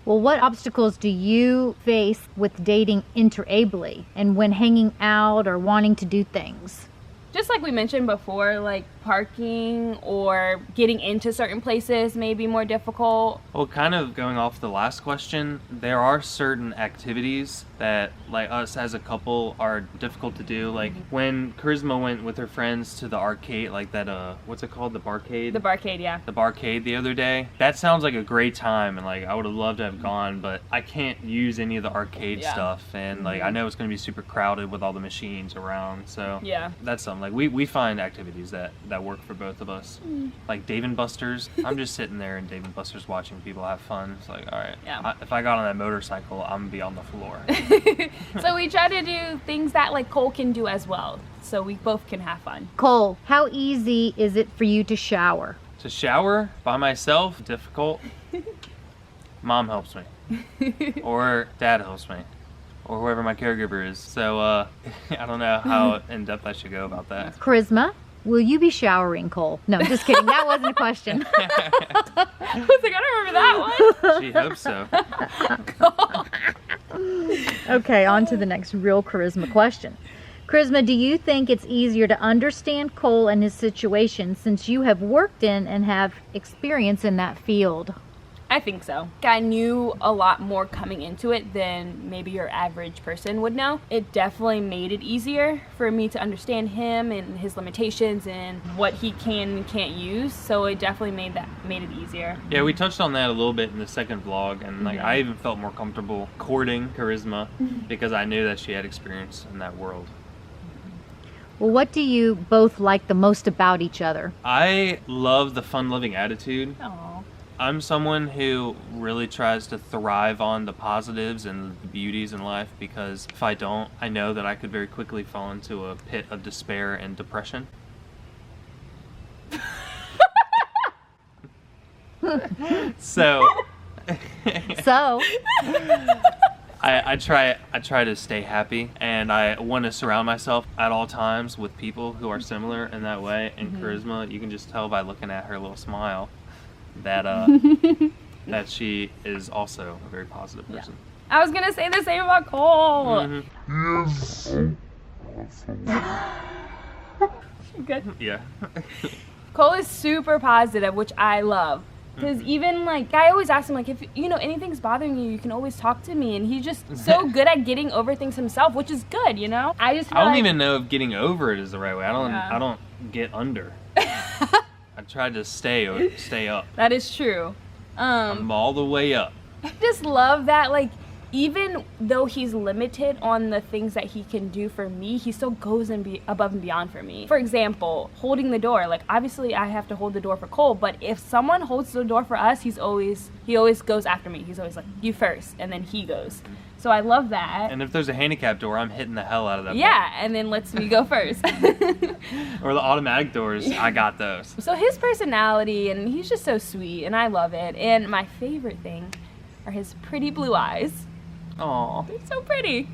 Well, what obstacles do you face with dating interably and when hanging out or wanting to do things? Just like we mentioned before, like parking or getting into certain places may be more difficult. Well, kind of going off the last question, there are certain activities that, like us as a couple, are difficult to do. Like when Charisma went with her friends to the arcade, like that, what's it called? The barcade? The barcade, yeah. The barcade the other day. That sounds like a great time, and like I would have loved to have gone, but I can't use any of the arcade stuff, and like I know it's going to be super crowded with all the machines around, so yeah, that's something. Like we find activities that work for both of us. Like Dave & Buster's. I'm just sitting there in Dave & Buster's watching people have fun. It's like, all right, if I got on that motorcycle, I'm gonna be on the floor. So we try to do things that like Cole can do as well, so we both can have fun. Cole, how easy is it for you to shower? To shower by myself, difficult. Mom helps me, or Dad helps me, or whoever my caregiver is. So I don't know how in depth I should go about that. Charisma, will you be showering Cole? No, just kidding. That wasn't a question. I was like, I don't remember that one. She hopes so. Okay, on to the next real Charisma question. Charisma, do you think it's easier to understand Cole and his situation since you have worked in and have experience in that field? I think so. I knew a lot more coming into it than maybe your average person would know. It definitely made it easier for me to understand him and his limitations and what he can and can't use. So it definitely made it easier. Yeah, we touched on that a little bit in the second vlog, and like I even felt more comfortable courting Charisma because I knew that she had experience in that world. Well, what do you both like the most about each other? I love the fun-loving attitude. Aww. I'm someone who really tries to thrive on the positives and the beauties in life, because if I don't, I know that I could very quickly fall into a pit of despair and depression. So I try to stay happy, and I want to surround myself at all times with people who are similar in that way. And Charisma, you can just tell by looking at her little smile that that she is also a very positive person. I was gonna say the same about Cole. Good. Yeah. Cole is super positive, which I love. Because even like, I always ask him like, if you know anything's bothering you, you can always talk to me, and he's just so good at getting over things himself, which is good, you know. I don't even know if getting over it is the right way. I don't get under. I tried to stay up. That is true. I'm all the way up. I just love that, like, even though he's limited on the things that he can do for me, he still goes above and beyond for me. For example, holding the door. Like, obviously I have to hold the door for Cole, but if someone holds the door for us, he always goes after me. He's always like, you first, and then he goes. So I love that. And if there's a handicap door, I'm hitting the hell out of that. Yeah, and then lets me go first. Or the automatic doors, I got those. So his personality, and he's just so sweet, and I love it. And my favorite thing are his pretty blue eyes. Aww. They're so pretty.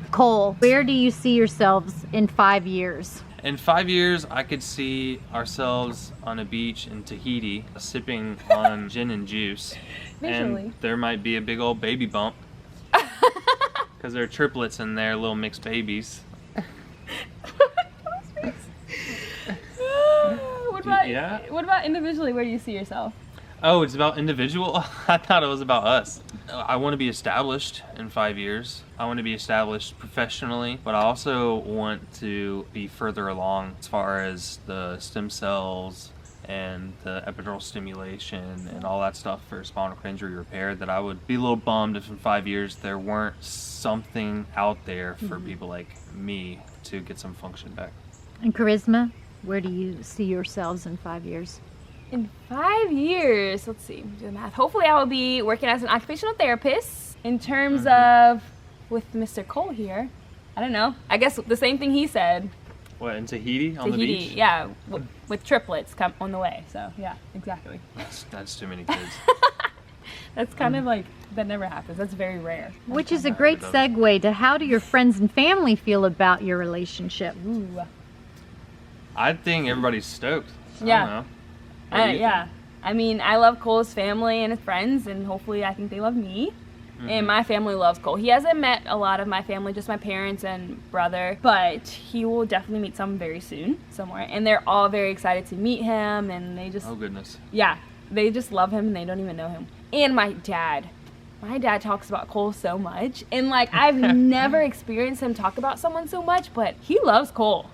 Cole, where do you see yourselves in 5 years? In 5 years, I could see ourselves on a beach in Tahiti, sipping on gin and juice. Visually. And there might be a big old baby bump. Because there are triplets in there, little mixed babies. What about individually? Where do you see yourself? Oh, it's about individual? I thought it was about us. I want to be established in 5 years. I want to be established professionally, but I also want to be further along as far as the stem cells and the epidural stimulation and all that stuff for spinal cord injury repair, that I would be a little bummed if in 5 years there weren't something out there for people like me to get some function back. And Charisma, where do you see yourselves in 5 years? In 5 years, let's see, do the math. Hopefully I will be working as an occupational therapist. In terms of with Mr. Cole here, I don't know. I guess the same thing he said. What, in Tahiti on the beach? Yeah, with triplets come on the way. So yeah, exactly. That's too many kids. That's kind of like, that never happens. That's very rare. Which is a great segue to how do your friends and family feel about your relationship? Ooh. I think everybody's stoked. Yeah. I don't know. Yeah. I mean, I love Cole's family and his friends, and hopefully I think they love me. And my family loves Cole. He hasn't met a lot of my family, just my parents and brother, but he will definitely meet some very soon somewhere. And they're all very excited to meet him, and they just... Oh, goodness. Yeah, they just love him, and they don't even know him. And my dad. My dad talks about Cole so much, and, like, I've never experienced him talk about someone so much, but he loves Cole.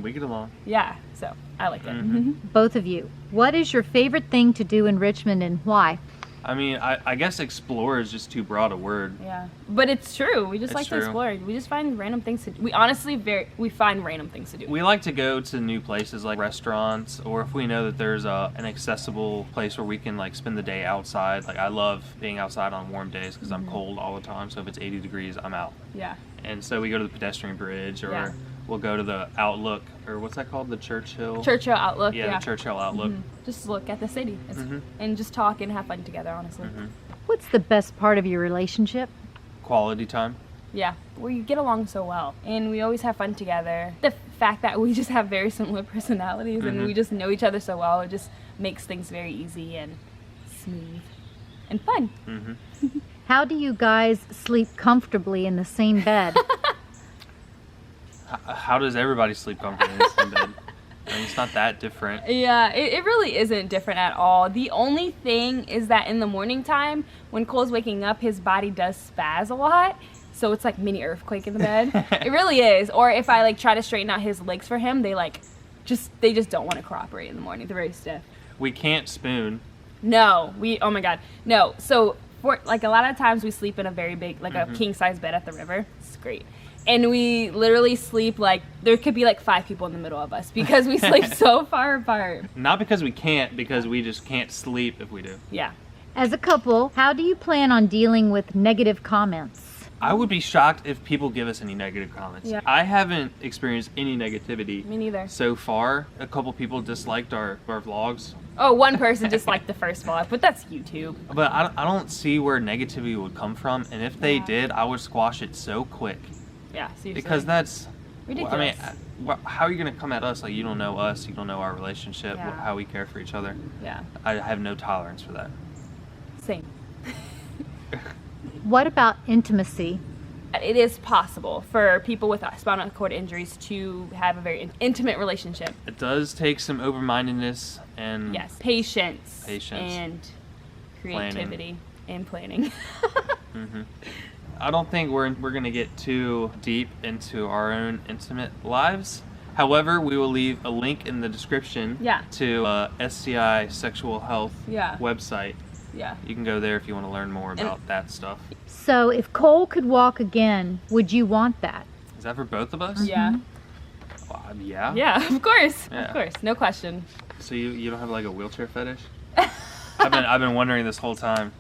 We get along. Yeah, so I like it. Both of you. What is your favorite thing to do in Richmond and why? I mean, I guess explore is just too broad a word. Yeah, but it's true. We just It's like true. to explore. We just find random things to do. We honestly we find random things to do. We like to go to new places like restaurants, or if we know that there's an accessible place where we can like spend the day outside. Like I love being outside on warm days because I'm cold all the time. So if it's 80 degrees, I'm out. Yeah. And so we go to the pedestrian bridge, or Yeah. we'll go to the Outlook, or what's that called? The Churchill? Churchill Outlook. Yeah, Yeah. the Churchill Outlook. Just look at the city and just talk and have fun together, honestly. What's the best part of your relationship? Quality time. Yeah, we get along so well, and we always have fun together. The fact that we just have very similar personalities and we just know each other so well, it just makes things very easy and smooth and fun. How do you guys sleep comfortably in the same bed? How does everybody sleep comfortably in the same bed? I mean, it's not that different. Yeah, it really isn't different at all. The only thing is that in the morning time, when Cole's waking up, his body does spaz a lot. So it's like mini earthquake in the bed. It really is. Or if I like try to straighten out his legs for him, they just don't want to cooperate in the morning. They're very stiff. We can't spoon. No, oh my God, no. So for like a lot of times we sleep in a very big, like a king size bed at the river. It's great. And we literally sleep like, there could be like 5 people in the middle of us because we sleep so far apart. Not because we can't, because we just can't sleep if we do. Yeah. As a couple, how do you plan on dealing with negative comments? I would be shocked if people give us any negative comments. Yeah. I haven't experienced any negativity Me neither. so far. A couple people disliked our vlogs. Oh, one person just liked the first vlog, but that's YouTube. But I don't see where negativity would come from. And if they did, I would squash it so quick. Yeah, seriously. Because that's... ridiculous. I mean, how are you going to come at us like you don't know us, you don't know our relationship, Yeah. how we care for each other? Yeah, I have no tolerance for that. same. What about intimacy? It is possible for people with spinal cord injuries to have a very intimate relationship. It does take some open-mindedness and... Yes, patience. Patience. And creativity and planning. I don't think we're going to get too deep into our own intimate lives. However, we will leave a link in the description to SCI Sexual Health website. Yeah. You can go there if you want to learn more about that stuff. So if Cole could walk again, would you want that? Is that for both of us? Yeah. Yeah. Yeah, of course. Yeah. Of course. No question. So you don't have like a wheelchair fetish? I've been wondering this whole time.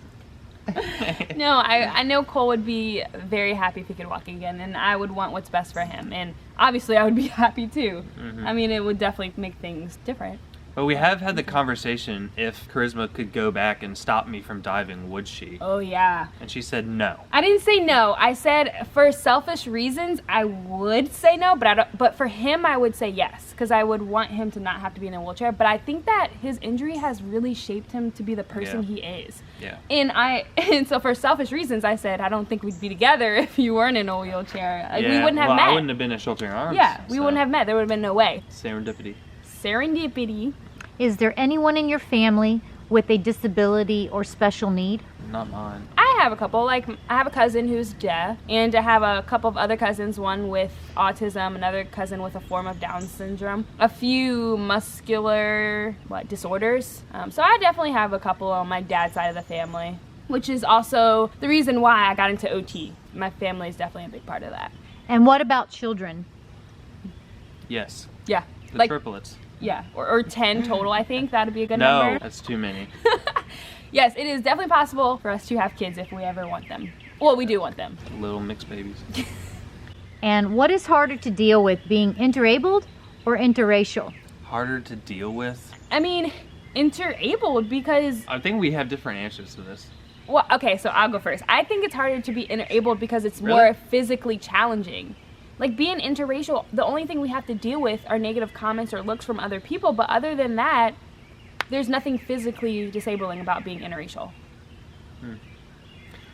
No, I know Cole would be very happy if he could walk again, and I would want what's best for him. And obviously I would be happy too. I mean, it would definitely make things different. But we have had the conversation if Charisma could go back and stop me from diving, would she? Oh, yeah. And she said no. I didn't say no. I said for selfish reasons, I would say no, but for him, I would say yes, because I would want him to not have to be in a wheelchair. But I think that his injury has really shaped him to be the person he is. Yeah. And so for selfish reasons, I said, I don't think we'd be together if you weren't in a wheelchair. Like, we wouldn't have met. I wouldn't have been in Sheltering Arms. Yeah, we wouldn't have met. There would have been no way. Serendipity. Serendipity. Is there anyone in your family with a disability or special need? Not mine. I have a couple. Like, I have a cousin who's deaf, and I have a couple of other cousins, one with autism, another cousin with a form of Down syndrome, a few muscular disorders. So I definitely have a couple on my dad's side of the family, which is also the reason why I got into OT. My family is definitely a big part of that. And what about children? Yes. Yeah. The triplets. Yeah, or 10 total, I think. That would be a good No, number. that's too many. Yes, it is definitely possible for us to have kids if we ever want them. Well, we do want them. Little mixed babies. And what is harder to deal with, being interabled or interracial? Harder to deal with? I mean, interabled because... I think we have different answers to this. Well, okay, so I'll go first. I think it's harder to be interabled because it's more physically challenging. Like, being interracial, the only thing we have to deal with are negative comments or looks from other people, but other than that, there's nothing physically disabling about being interracial.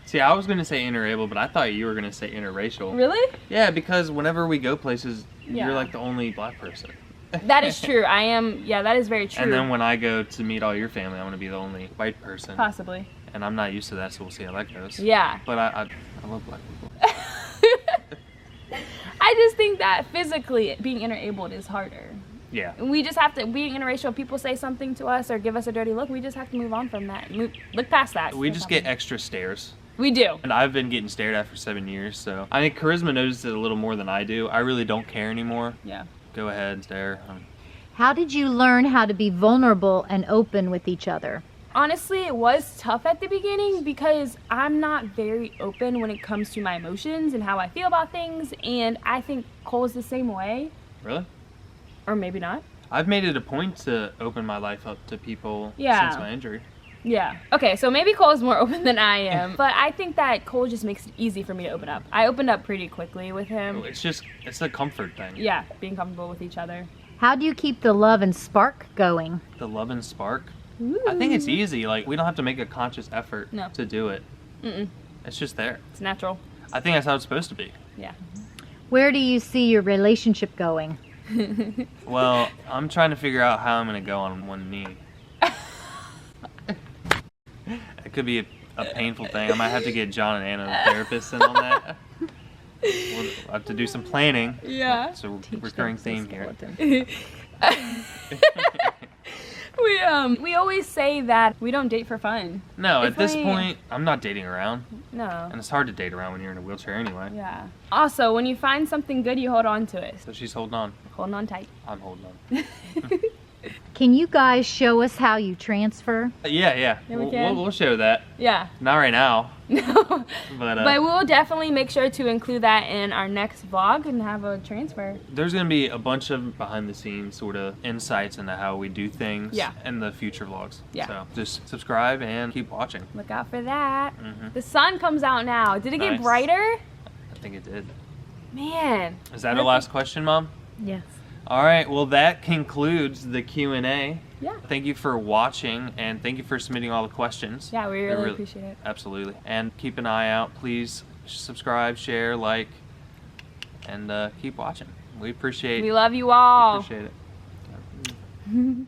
See, I was gonna say interable, but I thought you were gonna say interracial. Really? Yeah, because whenever we go places, Yeah. you're like the only black person. That is true. I am. Yeah, that is very true. And then when I go to meet all your family, I'm gonna be the only white person. Possibly. And I'm not used to that, so we'll see how that goes. Yeah. But I love black people. I just think that physically being interabled is harder. Yeah. We just have to, being interracial, if people say something to us or give us a dirty look, we just have to move on from that. Look past that. We just get extra stares. We do. And I've been getting stared at for 7 years, so I think Charisma notices it a little more than I do. I really don't care anymore. Yeah. Go ahead and stare. How did you learn how to be vulnerable and open with each other? Honestly, it was tough at the beginning because I'm not very open when it comes to my emotions and how I feel about things, and I think Cole's the same way. Really? Or maybe not. I've made it a point to open my life up to people Yeah. since my injury. Yeah. Okay, so maybe Cole's more open than I am, but I think that Cole just makes it easy for me to open up. I opened up pretty quickly with him. It's a comfort thing. Yeah, being comfortable with each other. How do you keep the love and spark going? The love and spark. Ooh. I think it's easy. Like, we don't have to make a conscious effort No. to do it. Mm-mm. It's just there. It's natural. I think that's how it's supposed to be. Yeah. Where do you see your relationship going? Well, I'm trying to figure out how I'm going to go on one knee. It could be a painful thing. I might have to get John and Anna, the therapist, in on that. We'll have to do some planning. Yeah. It's a recurring theme here. We always say that we don't date for fun. No, It's at this like- point, I'm not dating around. No. And it's hard to date around when you're in a wheelchair anyway. Yeah. Also, when you find something good, you hold on to it. So she's holding on. Holding on tight. I'm holding on. Can you guys show us how you transfer? Yeah. Yeah, we can. We'll show that. Yeah. Not right now. No. But we'll definitely make sure to include that in our next vlog and have a transfer. there's going to be a bunch of behind the scenes sort of insights into how we do things Yeah. in the future vlogs. Yeah. So just subscribe and keep watching. Look out for that. Mhm. The sun comes out now. Did it get Nice. brighter? I think it did. Man. Is that our last question, Mom? Yes. All right. Well, that concludes the Q&A. Yeah. Thank you for watching, and thank you for submitting all the questions. Yeah, we really appreciate it. Absolutely. And keep an eye out. Please subscribe, share, like, and keep watching. We appreciate We love you all. appreciate it.